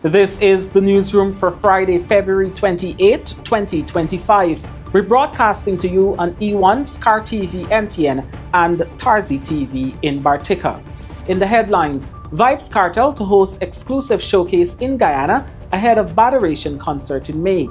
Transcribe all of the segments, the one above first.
This is the newsroom for Friday, February 28, 2025. We're broadcasting to you on E1, SKAR TV, NTN, and TARZEE TV in Bartica. In the headlines, Vybz Kartel to host exclusive showcase in Guyana ahead of Baderation Concert in May.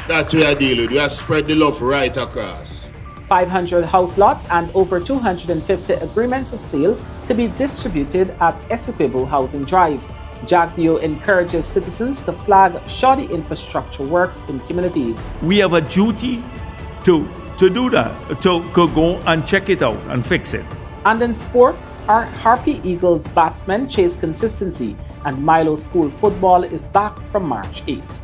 That's what I deal with. We have spread the love right across. 500 house lots and over 250 agreements of sale to be distributed at Essequibo Housing Drive. Jagdeo encourages citizens to flag shoddy infrastructure works in communities. We have a duty to do that, to go and check it out and fix it. And in sport, our Harpy Eagles batsmen chase consistency, and Milo School football is back from March 8th.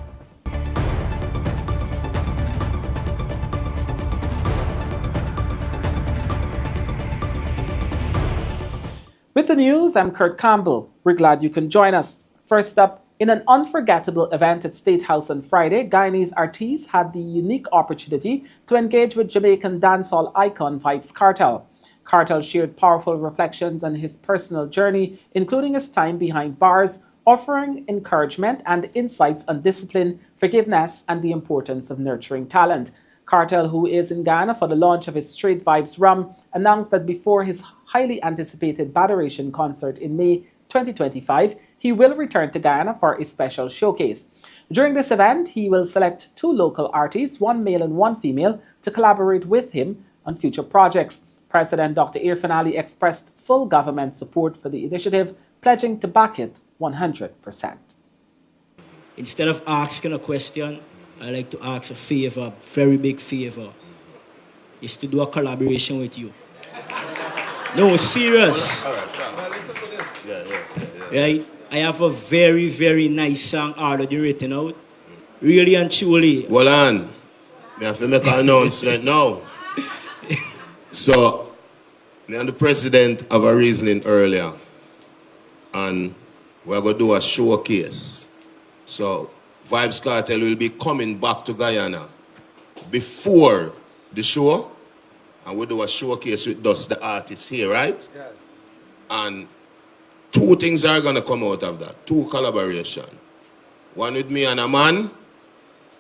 With the news, I'm Kurt Campbell. We're glad you can join us. First up, in an unforgettable event at State House on Friday, Guyanese artists had the unique opportunity to engage with Jamaican dancehall icon Vybz Kartel. Kartel shared powerful reflections on his personal journey, including his time behind bars, offering encouragement and insights on discipline, forgiveness, and the importance of nurturing talent. Kartel, who is in Guyana for the launch of his Straight Vibes rum, announced that before his highly anticipated Baderation Concert in May 2025, he will return to Guyana for a special showcase. During this event, he will select 2 local artists, 1 male and 1 female, to collaborate with him on future projects. President Dr. Irfan Ali expressed full government support for the initiative, pledging to back it 100%. Instead of asking a question, I like to ask a favor, very big favor, is to do a collaboration with you. No, serious. Right? I have a very, very nice song already written out. Really and truly. Well, I have to make an announcement now. So, me and the president have a reasoning earlier, and we're going to do a showcase. So, Vybz Kartel will be coming back to Guyana before the show, and we'll do a showcase with us, the artists here, right? Yes. And 2 things are going to come out of that, 2 collaboration. One with me and a man,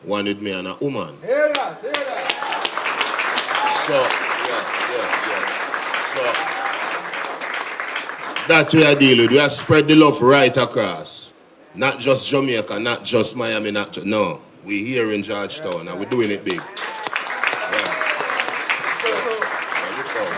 one with me and a woman. Hear that, hear that. So, yes. So, that's what I deal with. We have spread the love right across. Not just Jamaica, not just Miami, no. We're here in Georgetown and we're doing it big. Yeah. So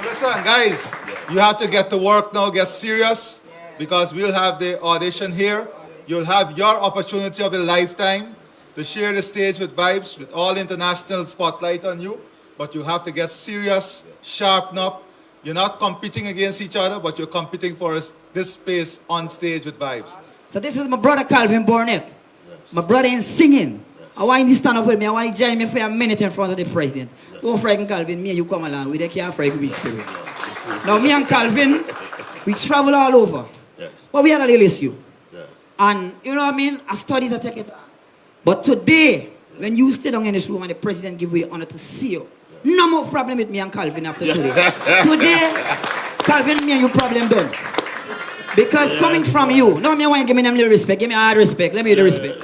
listen, guys, you have to get to work now, get serious, because we'll have the audition here. You'll have your opportunity of a lifetime to share the stage with Vybz, with all international spotlight on you. But you have to get serious, sharpen up. You're not competing against each other, but you're competing for this space on stage with Vybz. So this is my brother Calvin Burnett. Yes. My brother is singing. Yes. I want you to stand up with me. I want you to join me for a minute in front of the president. Yes. Don't frighten Calvin. Me and you come along. We can't frighten me spirit. Yes. Now me and Calvin, we travel all over. Yes. But we had a little issue. Yeah. And you know what I mean? I studied to take it. But today, when you stay down in this room and the president give you the honor to see you, no more problem with me and Calvin after today. Today, Calvin, me and you problem done. Because coming from you, no, me want to give me them little respect. Give me hard respect. Let me hear the respect.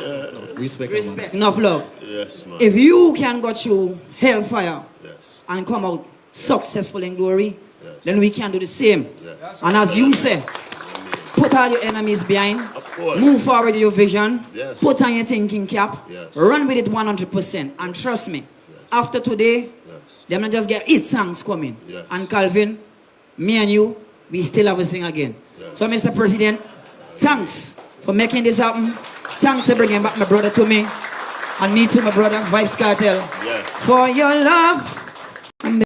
Respect, enough love. Yes, man. If you can go through hellfire Yes. and come out successful in glory, Yes. then we can do the same. Yes. And as you say, put all your enemies behind. Of course. Move forward with your vision. Yes. Put on your thinking cap. Yes. Run with it 100%. And trust me, Yes. after today, Yes. they're not just get hit songs coming. Yes. And Calvin, me and you, we still have a sing again. Yes. So, Mr. President, thanks for making this happen. Thanks for bringing back my brother to me. And me to my brother, Vybz Kartel. Yes. For your love and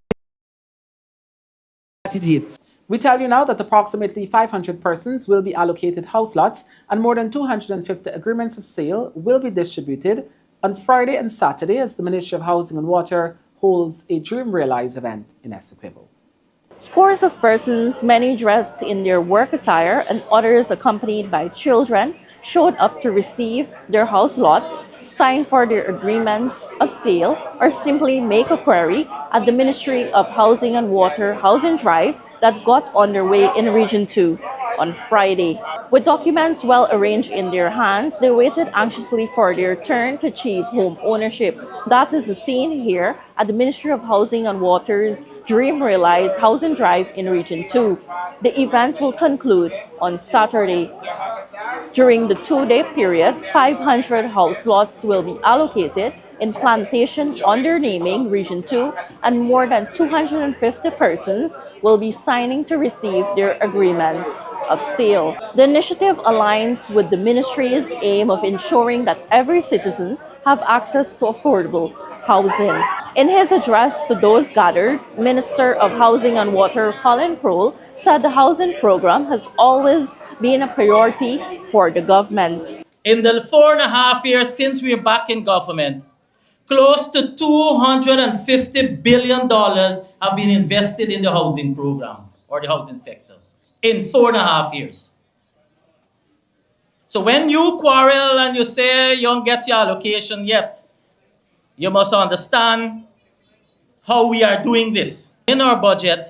gratitude. We tell you now that approximately 500 persons will be allocated house lots and more than 250 agreements of sale will be distributed on Friday and Saturday as the Ministry of Housing and Water holds a Dream Realize event in Essequibo. Scores of persons, many dressed in their work attire and others accompanied by children, showed up to receive their house lots, sign for their agreements of sale, or simply make a query at the Ministry of Housing and Water Housing Drive that got underway in Region 2 on Friday. With documents well arranged in their hands, they waited anxiously for their turn to achieve home ownership. That is the scene here at the Ministry of Housing and Water's Dream Realized Housing Drive in Region 2. The event will conclude on Saturday. During the two-day period, 500 house lots will be allocated in plantation under naming Region 2, and more than 250 persons will be signing to receive their agreements of sale. The initiative aligns with the ministry's aim of ensuring that every citizen have access to affordable housing. In his address to those gathered, Minister of Housing and Water Colin Crowell said the housing program has always been a priority for the government. In the 4.5 years since we're back in government, close to $250 billion have been invested in the housing program or the housing sector in 4.5 years. So when you quarrel and you say you don't get your allocation yet, you must understand how we are doing this. In our budget,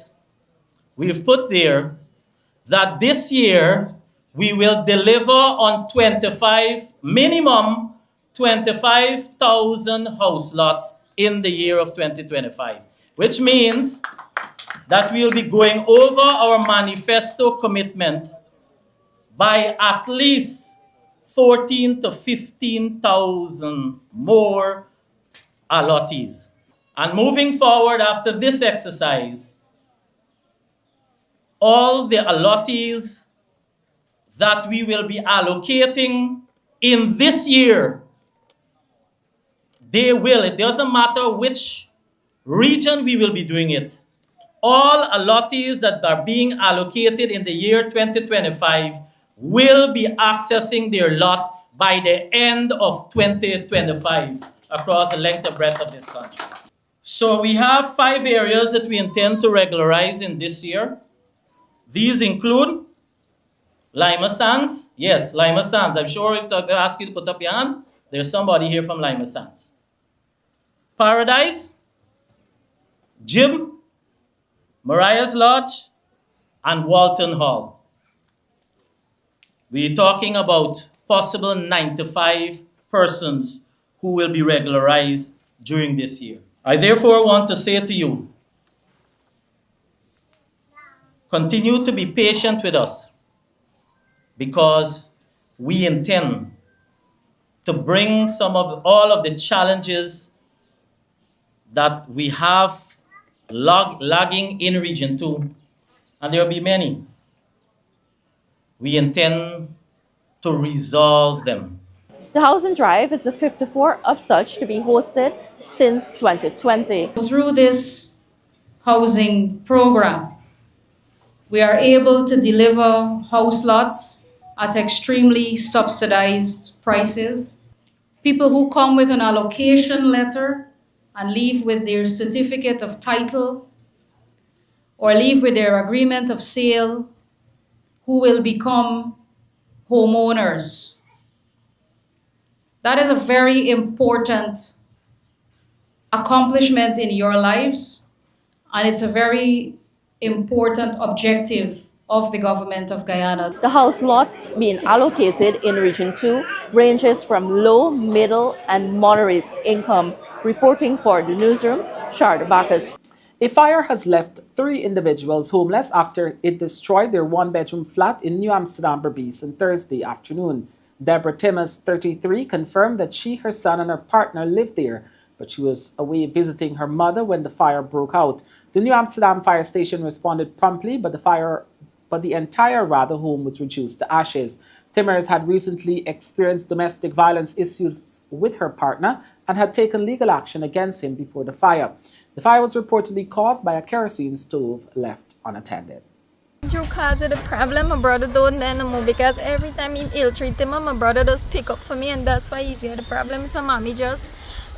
we've put there that this year we will deliver on minimum 25,000 house lots in the year of 2025, which means that we'll be going over our manifesto commitment by at least 14 to 15,000 more allottees. And moving forward after this exercise, all the allottees that we will be allocating in this year, it doesn't matter which region we will be doing it. All allottees that are being allocated in the year 2025 will be accessing their lot by the end of 2025 across the length and breadth of this country. So we have 5 areas that we intend to regularize in this year. These include Lima Sands. Yes, Lima Sands. I'm sure if I ask you to put up your hand, there's somebody here from Lima Sands. Paradise, Jim, Mariah's Lodge, and Walton Hall. We're talking about possible 95 persons who will be regularized during this year. I therefore want to say to you, continue to be patient with us because we intend to bring all of the challenges that we have lagging in Region 2, and there will be many. We intend to resolve them. The Housing Drive is the 54th of such to be hosted since 2020. Through this housing program, we are able to deliver house lots at extremely subsidized prices. People who come with an allocation letter and leave with their certificate of title or leave with their agreement of sale, who will become homeowners. That is a very important accomplishment in your lives, and it's a very important objective of the government of Guyana. The house lots being allocated in Region 2 ranges from low, middle, and moderate income. Reporting for the newsroom, Sharda Bacchus. A fire has left 3 individuals homeless after it destroyed their 1-bedroom flat in New Amsterdam, Berbice on Thursday afternoon. Deborah Timmers, 33, confirmed that she, her son, and her partner lived there, but she was away visiting her mother when the fire broke out. The New Amsterdam fire station responded promptly, but the entire home was reduced to ashes. Timmers had recently experienced domestic violence issues with her partner and had taken legal action against him before the fire. The fire was reportedly caused by a kerosene stove left unattended. You caused the problem, my brother don't then move because every time he ill-treat him, my brother does pick up for me, and that's why he's here. The problem is mommy just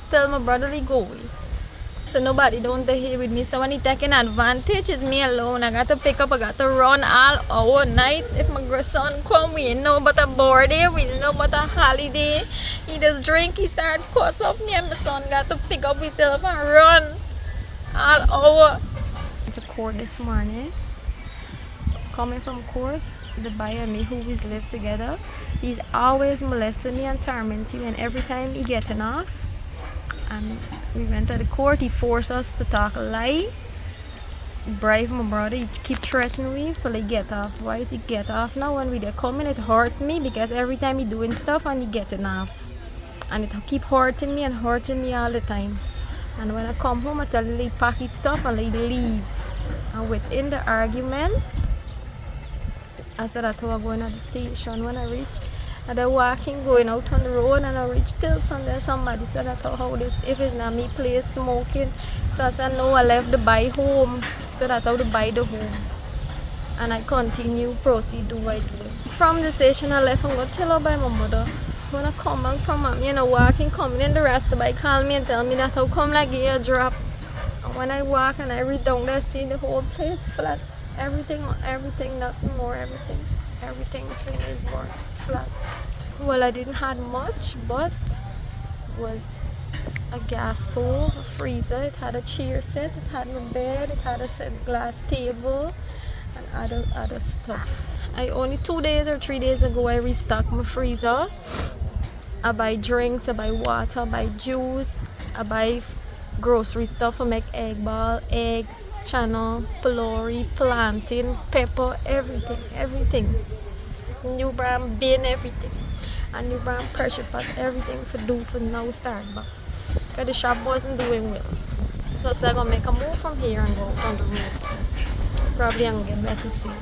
tell my brother to go away. So nobody don't here with me. So when he taking advantage, it's me alone. I got to pick up, I got to run all night. If my son come, we know about a birthday, we know about a holiday. He just drink, he start cuss up me, and my son got to pick up himself and run all over. To court this morning. Coming from court, the boy and me who we live together, he's always molesting me and tormenting me, and every time he getting off, and we went to the court, he forced us to talk a lie, bribe my brother, he keep threatening me for like get off. Why is he get off now? When we they coming, it hurt me because every time he doing stuff and he getting off, and it keep hurting me all the time. And when I come home, I tell him he pack his stuff and he leave. And within the argument, I said that I was going at the station. When I reach, and I walking going out on the road, and I reach till Sunday. Somebody said that how this if it's not me place smoking. So I said no, I left the buy home. So that I would buy the home. And I continue proceed do what I do. From the station I left and go tell her by my mother. When I come back from mommy and I walking coming in, the rest of the bike call me and tell me that how come like a drop. And when I walk and I read down there, see the whole place flat. Everything, nothing more, everything finished more flat. Well, I didn't have much, but it was a gas stove, a freezer, it had a chair set, it had a bed, it had a set glass table, and other stuff. I only 2 days or 3 days ago I restocked my freezer. I buy drinks, I buy water, I buy juice, I buy grocery stuff. I make egg ball, eggs, channel, pylori, plantain, pepper, everything. New brand bin, everything. And new brand pressure pot, everything for now start back. Because the shop wasn't doing well. So I'm gonna make a move from here and go on the road. Probably I'm gonna get better soon.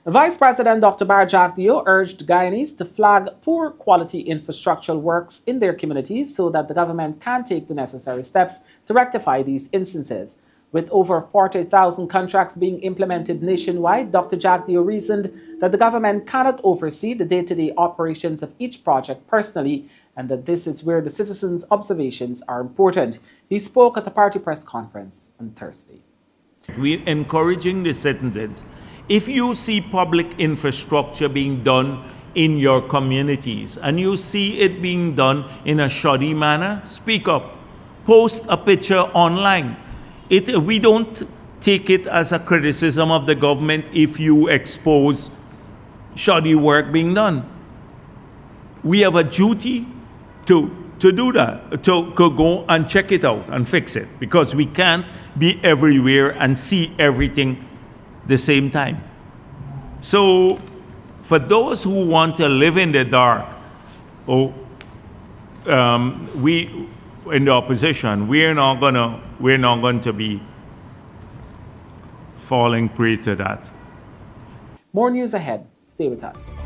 Vice President Dr. Jagdeo urged Guyanese to flag poor quality infrastructural works in their communities so that the government can take the necessary steps to rectify these instances. With over 40,000 contracts being implemented nationwide, Dr. Jagdeo reasoned that the government cannot oversee the day-to-day operations of each project personally, and that this is where the citizens' observations are important. He spoke at the party press conference on Thursday. We're encouraging the citizens. If you see public infrastructure being done in your communities and you see it being done in a shoddy manner, speak up. Post a picture online. We don't take it as a criticism of the government if you expose shoddy work being done. We have a duty to do that, to go and check it out and fix it, because we can't be everywhere and see everything the same time. So for those who want to live in the dark, we in the opposition, we're not going to be falling prey to that. More news ahead. Stay with us.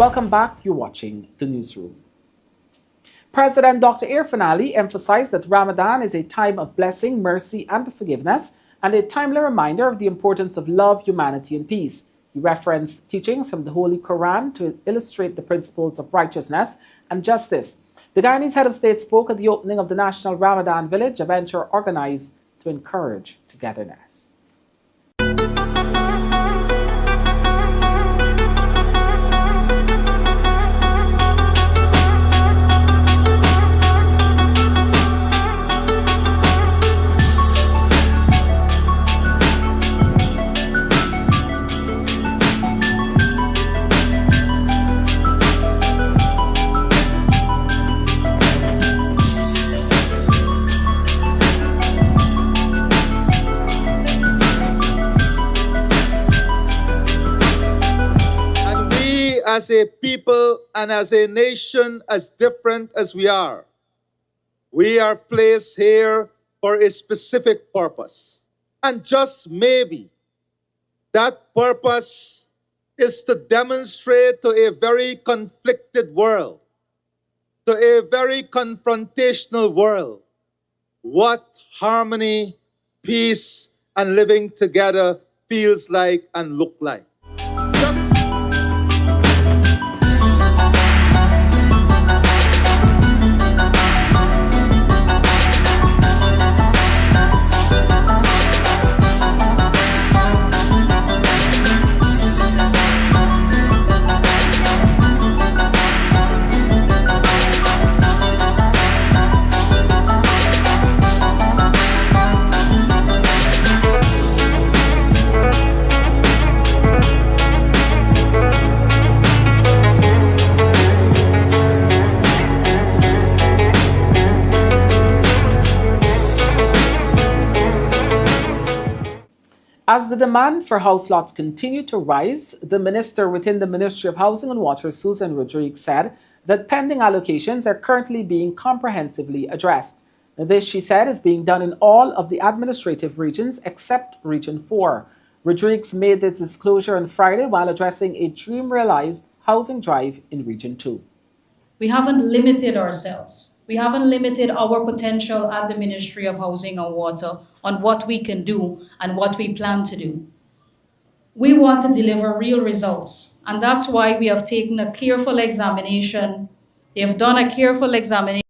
Welcome back. You're watching the newsroom. President Dr. Irfan Ali emphasized that Ramadan is a time of blessing, mercy, and forgiveness, and a timely reminder of the importance of love, humanity, and peace. He referenced teachings from the Holy Quran to illustrate the principles of righteousness and justice. The Guyanese head of state spoke at the opening of the National Ramadan Village, a venture organized to encourage togetherness. As a people and as a nation as different as we are placed here for a specific purpose. And just maybe that purpose is to demonstrate to a very conflicted world, to a very confrontational world, what harmony, peace, and living together feels like and look like. As the demand for house lots continued to rise, the minister within the Ministry of Housing and Water, Susan Rodriguez, said that pending allocations are currently being comprehensively addressed. This, she said, is being done in all of the administrative regions except Region 4. Rodriguez made this disclosure on Friday while addressing a dream-realized housing drive in Region 2. We haven't limited ourselves. We haven't limited our potential at the Ministry of Housing and Water on what we can do and what we plan to do. We want to deliver real results, and that's why we have taken a careful examination. They have done a careful examination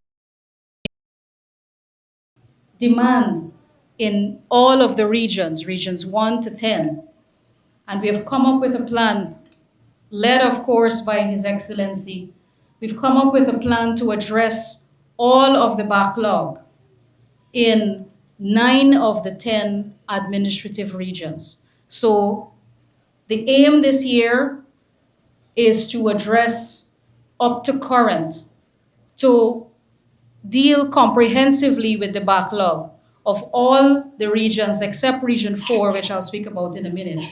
demand in all of the regions, regions 1 to 10, and we have come up with a plan, led of course by His Excellency. We've come up with a plan to address all of the backlog in 9 of the 10 administrative regions. So the aim this year is to address up to current, to deal comprehensively with the backlog of all the regions except Region 4, which I'll speak about in a minute,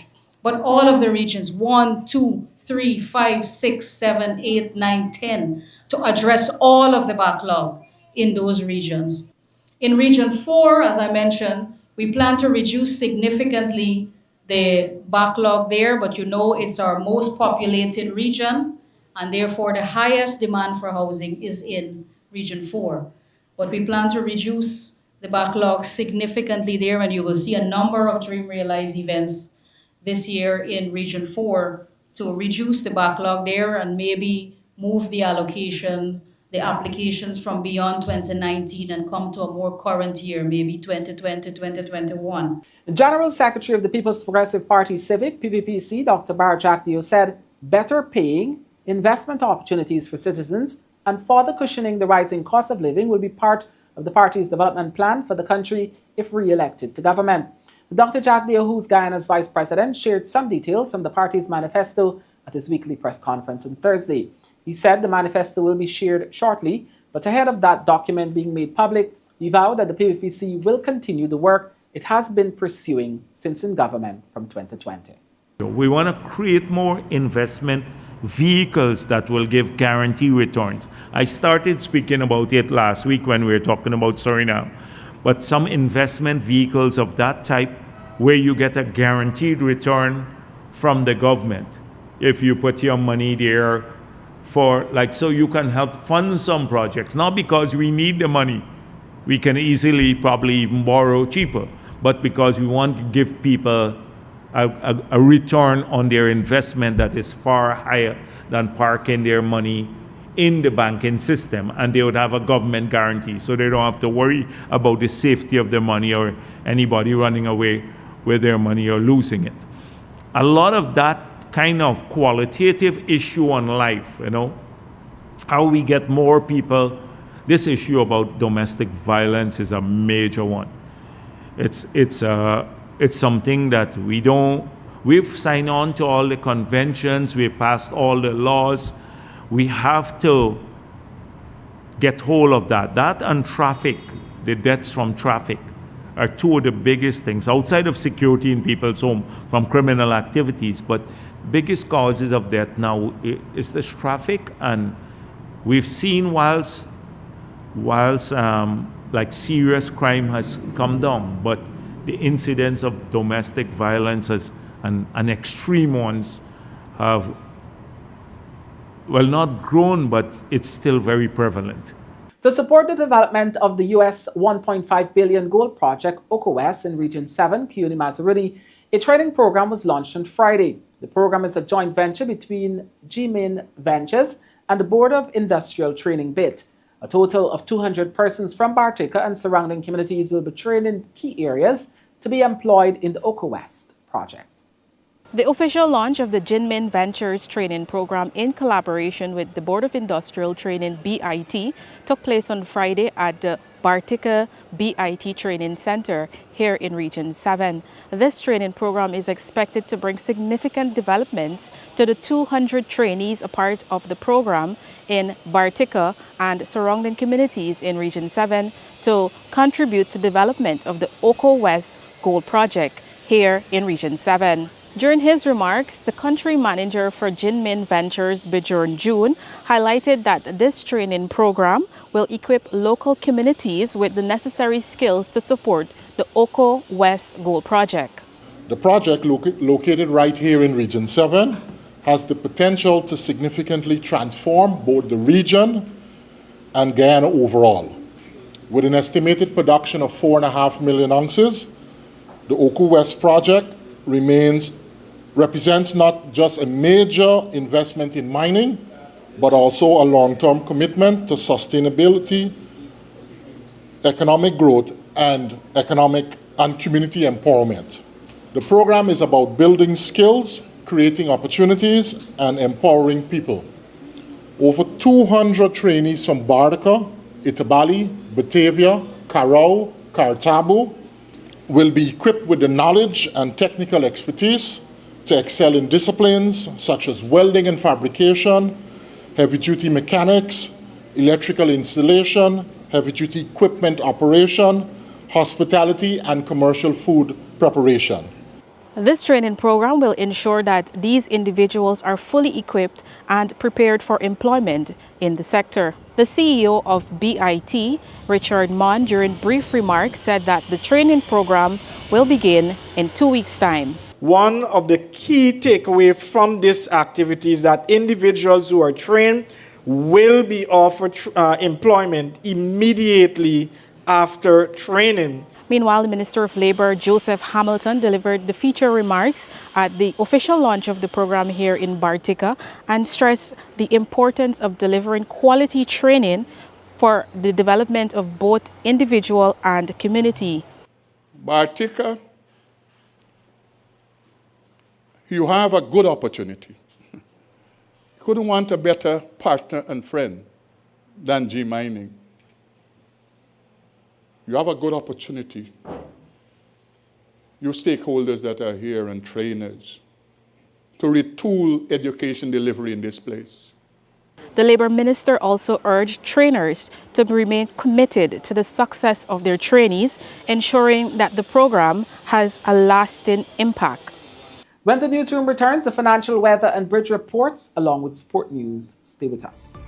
but all of the regions 1, 2, 3, 5, 6, 7, 8, 9, 10, to address all of the backlog in those regions. In Region 4, as I mentioned, we plan to reduce significantly the backlog there, but you know it's our most populated region, and therefore the highest demand for housing is in Region 4. But we plan to reduce the backlog significantly there, and you will see a number of Dream Realize events this year in Region 4 to reduce the backlog there and maybe move the allocations, the applications from beyond 2019 and come to a more current year, maybe 2020, 2021. The General Secretary of the People's Progressive Party Civic, PPPC, Dr. Jagdeo, said better paying, investment opportunities for citizens, and further cushioning the rising cost of living will be part of the party's development plan for the country if re-elected to government. Dr. Jagdeo, who's Guyana's vice president, shared some details from the party's manifesto at his weekly press conference on Thursday. He said the manifesto will be shared shortly, but ahead of that document being made public, he vowed that the PPPC will continue the work it has been pursuing since in government from 2020. We want to create more investment vehicles that will give guarantee returns. I started speaking about it last week when we were talking about Suriname, but some investment vehicles of that type where you get a guaranteed return from the government. If you put your money there for like, so you can help fund some projects, not because we need the money. We can easily probably even borrow cheaper, but because we want to give people a return on their investment that is far higher than parking their money in the banking system, and they would have a government guarantee, so they don't have to worry about the safety of their money or anybody running away with their money or losing it. A lot of that kind of qualitative issue on life, you know, how we get more people. This issue about domestic violence is a major one. It's something that we've signed on to all the conventions, we've passed all the laws. We have to get hold of that. That and traffic, the deaths from traffic, are two of the biggest things outside of security in people's home from criminal activities. But biggest causes of death now is this traffic, and we've seen whilst like serious crime has come down, but the incidence of domestic violence and extreme ones have, well, not grown, but it's still very prevalent. To support the development of the US $1.5 billion goal project, Oko West in Region 7, Cuyuni Mazaruni, a training program was launched on Friday. The program is a joint venture between GMIN Ventures and the Board of Industrial Training BIT. A total of 200 persons from Bartica and surrounding communities will be trained in key areas to be employed in the Oko West project. The official launch of the GMIN Ventures training program in collaboration with the Board of Industrial Training BIT took place on Friday at the Bartica BIT Training Center here in Region 7. This training program is expected to bring significant developments to the 200 trainees a part of the program in Bartica and surrounding communities in Region 7 to contribute to development of the Oko West Gold Project here in Region 7. During his remarks, the country manager for GMIN Ventures, Bjorn June, highlighted that this training program will equip local communities with the necessary skills to support the Oko West Gold Project. The project, located right here in Region 7, has the potential to significantly transform both the region and Guyana overall. With an estimated production of 4.5 million ounces, the Oko West project represents not just a major investment in mining, but also a long-term commitment to sustainability, economic growth, and community empowerment. The program is about building skills, creating opportunities, and empowering people. Over 200 trainees from Bartica, Itabali, Batavia, Carao, Cartabu will be equipped with the knowledge and technical expertise to excel in disciplines such as welding and fabrication, heavy-duty mechanics, electrical installation, heavy-duty equipment operation, hospitality, and commercial food preparation. This training program will ensure that these individuals are fully equipped and prepared for employment in the sector. The CEO of BIT, Richard Mon, during brief remarks said that the training program will begin in 2 weeks' time. One of the key takeaways from this activity is that individuals who are trained will be offered employment immediately after training. Meanwhile, the Minister of Labour, Joseph Hamilton, delivered the feature remarks at the official launch of the program here in Bartica and stressed the importance of delivering quality training for the development of both individual and community. Bartica, you have a good opportunity. Couldn't want a better partner and friend than G Mining. You have a good opportunity. You stakeholders that are here and trainers to retool education delivery in this place. The Labour Minister also urged trainers to remain committed to the success of their trainees, ensuring that the program has a lasting impact. When the newsroom returns, the financial, weather, and bridge reports, along with sport news. Stay with us.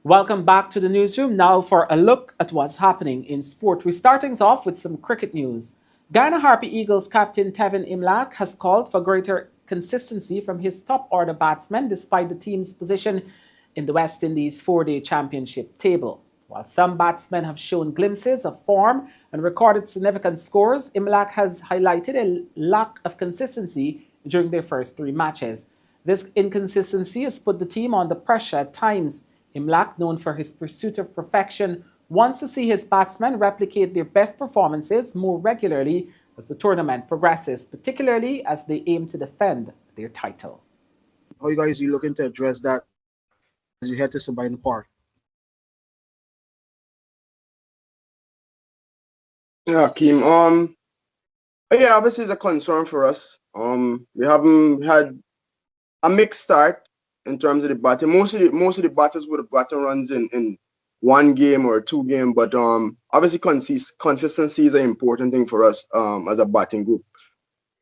Welcome back to the newsroom. Now for a look at what's happening in sport. We're starting off with some cricket news. Guyana Harpy Eagles captain Tevin Imlach has called for greater consistency from his top order batsmen despite the team's position in the West Indies 4-day championship table. While some batsmen have shown glimpses of form and recorded significant scores, Imlach has highlighted a lack of consistency during their first 3 matches. This inconsistency has put the team under pressure at times. Imlach, known for his pursuit of perfection, wants to see his batsmen replicate their best performances more regularly as the tournament progresses, particularly as they aim to defend their title. How you guys are looking to address that as you head to Sabina Park? Yeah, Keem. Yeah, obviously it's a concern for us. We haven't had a mixed start in terms of the batting. Most of the batters would have gotten runs in 1 game or 2 games, but obviously consistency is an important thing for us as a batting group,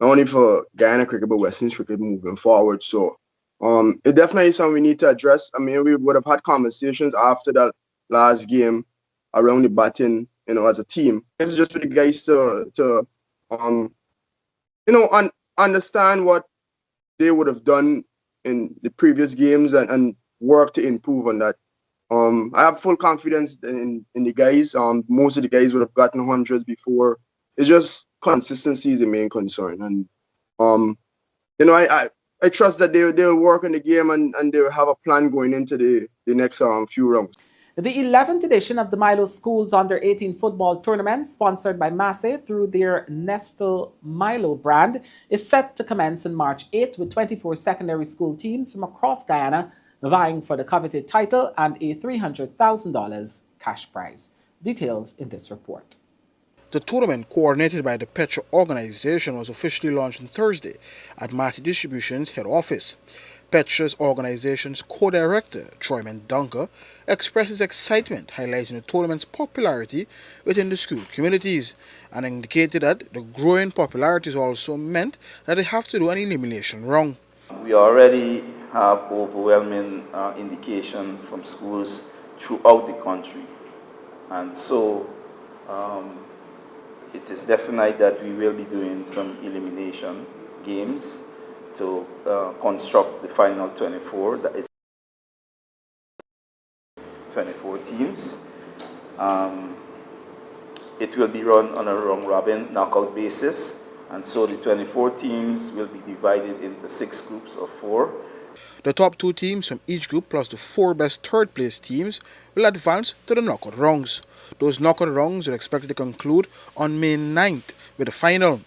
not only for Guyana cricket but West Indies cricket moving forward. So it definitely is something we need to address. I mean, we would have had conversations after that last game around the batting, as a team. This is just for the guys to understand what they would have done in the previous games and work to improve on that. I have full confidence in the guys. Most of the guys would have gotten hundreds before. It's just consistency is the main concern. And I trust that they'll work on the game and they'll have a plan going into the next few rounds. The 11th edition of the Milo School's Under-18 football tournament, sponsored by Massey through their Nestle Milo brand, is set to commence on March 8 with 24 secondary school teams from across Guyana vying for the coveted title and a $300,000 cash prize. Details in this report. The tournament, coordinated by the Petro organization, was officially launched on Thursday at Massey Distribution's head office. Petra's organization's co-director, Troyman Dunker, expresses excitement highlighting the tournament's popularity within the school communities and indicated that the growing popularity has also meant that they have to do an elimination round. We already have overwhelming indication from schools throughout the country, and so it is definite that we will be doing some elimination games to construct the final 24, that is 24 teams. It will be run on a round-robin knockout basis, and so the 24 teams will be divided into 6 groups of 4. The top 2 teams from each group plus the 4 best third-place teams will advance to the knockout rounds. Those knockout rounds are expected to conclude on May 9th with the final.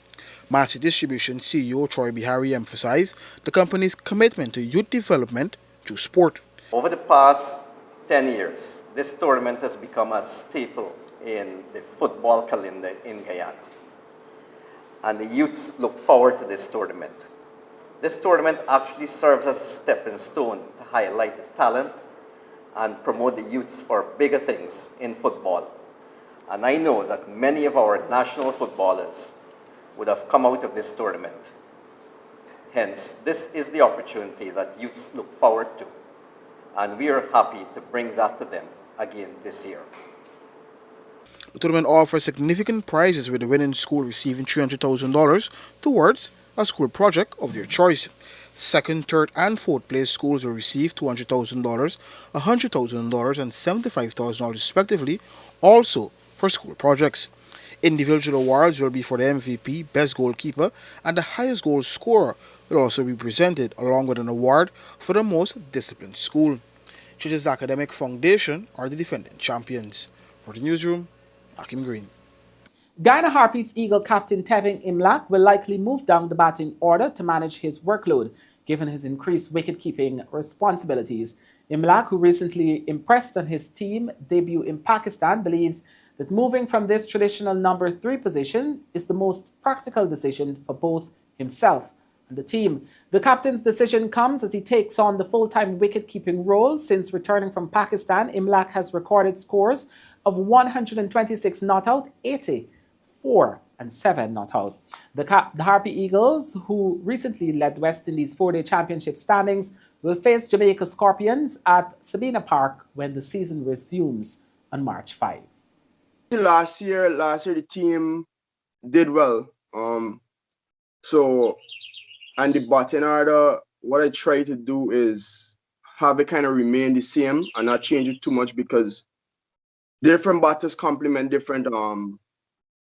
Massey Distribution CEO Troy Bihari emphasized the company's commitment to youth development through sport. Over the past 10 years, this tournament has become a staple in the football calendar in Guyana. And the youths look forward to this tournament. This tournament actually serves as a stepping stone to highlight the talent and promote the youths for bigger things in football. And I know that many of our national footballers would have come out of this tournament. Hence, this is the opportunity that youths look forward to, and we are happy to bring that to them again this year. The tournament offers significant prizes, with the winning school receiving $300,000 towards a school project of their choice. Second, third, and fourth place schools will receive $200,000, $100,000, and $75,000 respectively, also for school projects. Individual awards will be for the MVP, best goalkeeper, and the highest goal scorer will also be presented, along with an award for the most disciplined school. Church's Academic Foundation are the defending champions. For the newsroom, Akim Green. Guyana Harpy's Eagle captain Tevin Imlach will likely move down the batting order to manage his workload, given his increased wicket-keeping responsibilities. Imlach, who recently impressed on his team debut in Pakistan, believes that moving from this traditional number 3 position is the most practical decision for both himself and the team. The captain's decision comes as he takes on the full-time wicket-keeping role. Since returning from Pakistan, Imlach has recorded scores of 126 not out, 84 and 7 not out. The Harpy Eagles, who recently led West Indies 4-day championship standings, will face Jamaica Scorpions at Sabina Park when the season resumes on March 5. Last year the team did well. And the batting order, what I try to do is have it kind of remain the same and not change it too much, because different batters complement different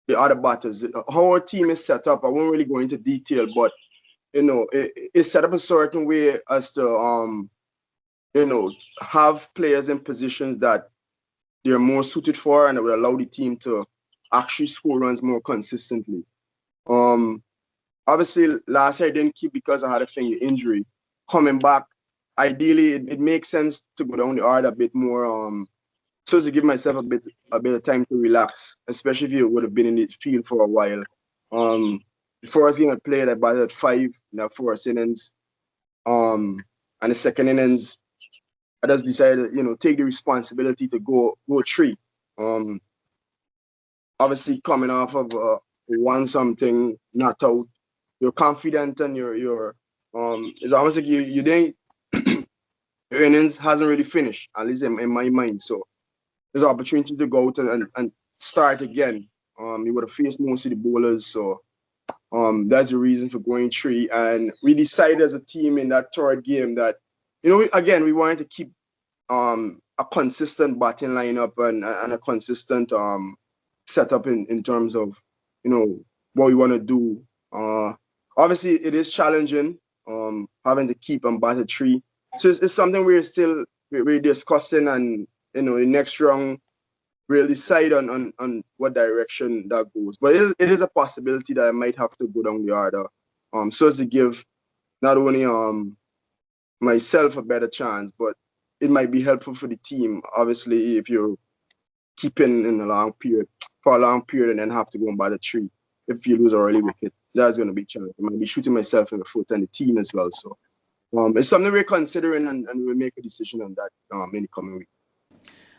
the other batters. How our team is set up, I won't really go into detail, but it's set up a certain way as to have players in positions that they're more suited for, and it would allow the team to actually score runs more consistently. Obviously, last year I didn't keep because I had a finger injury. Coming back, ideally, it makes sense to go down the order a bit more, so as to give myself a bit of time to relax, especially if you would have been in the field for a while. The first game I played, I batted 5 in the first innings. And the second innings, I just decided, take the responsibility to go 3. Obviously, coming off of 1-something not out, you're confident and you're it's almost like you didn't your innings hasn't really finished, at least in my mind. So there's an opportunity to go out and start again. You would have faced most of the bowlers, so that's the reason for going 3. And we decided as a team in that third game that, again, we wanted to keep a consistent batting lineup and a consistent setup in terms of, what we want to do. Obviously, it is challenging having to keep and bat at 3. So it's something we're discussing, and the next round we'll decide on what direction that goes. But it is a possibility that I might have to go down the order, so as to give not only myself a better chance, but it might be helpful for the team. Obviously, if you're keeping in for a long period and then have to go and bat at 3, if you lose an early wicket, that's going to be challenging. I might be shooting myself in the foot and the team as well. So it's something we're considering, and we'll make a decision on that in the coming week.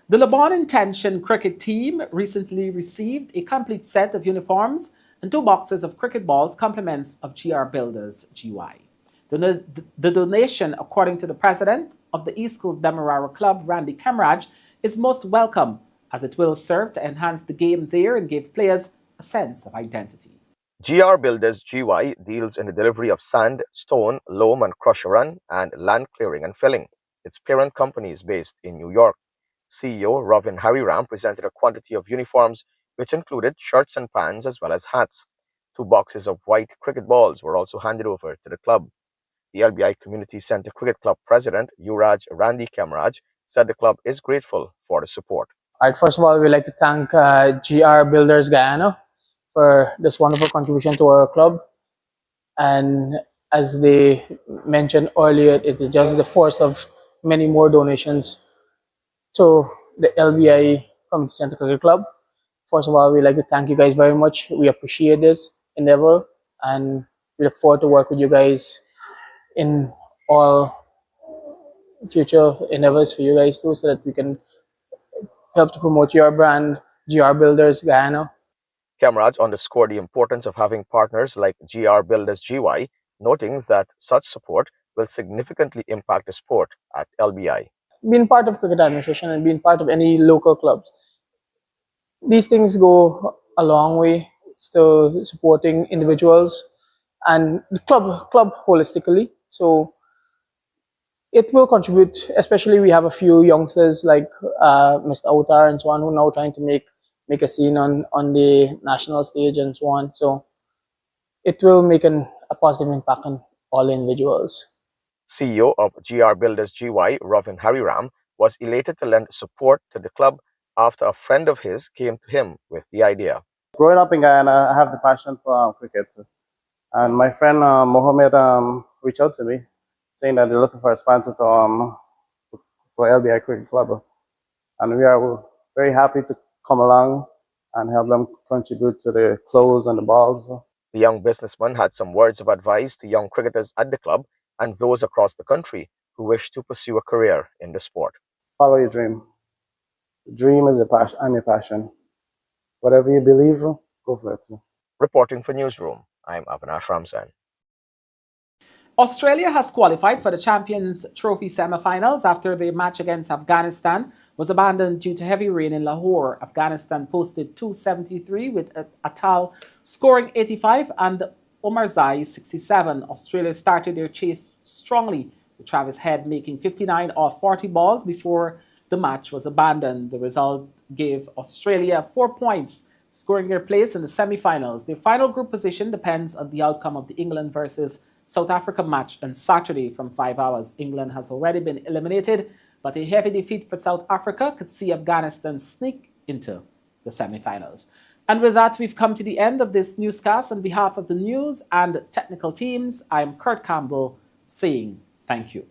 The Lebanon Intention cricket team recently received a complete set of uniforms and 2 boxes of cricket balls, compliments of GR Builders GY. The donation, according to the president of the East Coast Demerara Club, Randy Kemraj, is most welcome, as it will serve to enhance the game there and give players a sense of identity. GR Builders GY deals in the delivery of sand, stone, loam and crusher run, and land clearing and filling. Its parent company is based in New York. CEO Ravin Hariram presented a quantity of uniforms, which included shirts and pants as well as hats. 2 boxes of white cricket balls were also handed over to the club. The LBI Community Centre Cricket Club President Yuraj Randy Kemraj said the club is grateful for the support. All right, first of all, we'd like to thank GR Builders Guyana for this wonderful contribution to our club. And as they mentioned earlier, it is just the first of many more donations to the LBI Community Centre Cricket Club. First of all, we'd like to thank you guys very much. We appreciate this endeavor, and we look forward to work with you guys in all future endeavors for you guys too, so that we can help to promote your brand, GR Builders Guyana. Kemraj underscored the importance of having partners like GR Builders GY, noting that such support will significantly impact the sport at LBI. Being part of cricket administration and being part of any local clubs, these things go a long way to supporting individuals and the club holistically. So it will contribute, especially we have a few youngsters like Mr. Outar and so on, who are now trying to make a scene on the national stage and so on. So it will make a positive impact on all individuals. CEO of GR Builders GY, Ravin Hariram, was elated to lend support to the club after a friend of his came to him with the idea. Growing up in Guyana, I have the passion for cricket. And my friend Mohammed reached out to me saying that they're looking for a sponsor for LBI Cricket Club. And we are very happy to come along and help them contribute to the clothes and the balls. The young businessman had some words of advice to young cricketers at the club and those across the country who wish to pursue a career in the sport. Follow your dream. Dream is a passion. I'm a passion. Whatever you believe, go for it. Reporting for Newsroom, I'm Avinash Ramzan. Australia has qualified for the Champions Trophy semi-finals after their match against Afghanistan was abandoned due to heavy rain in Lahore. Afghanistan posted 273 with Atal scoring 85 and Omarzai 67. Australia started their chase strongly, with Travis Head making 59 off 40 balls before the match was abandoned. The result gave Australia 4 points, scoring their place in the semi-finals. Their final group position depends on the outcome of the England versus South Africa match on Saturday from 5 hours. England has already been eliminated, but a heavy defeat for South Africa could see Afghanistan sneak into the semi-finals. And with that, we've come to the end of this newscast. On behalf of the news and technical teams, I'm Kurt Campbell saying thank you.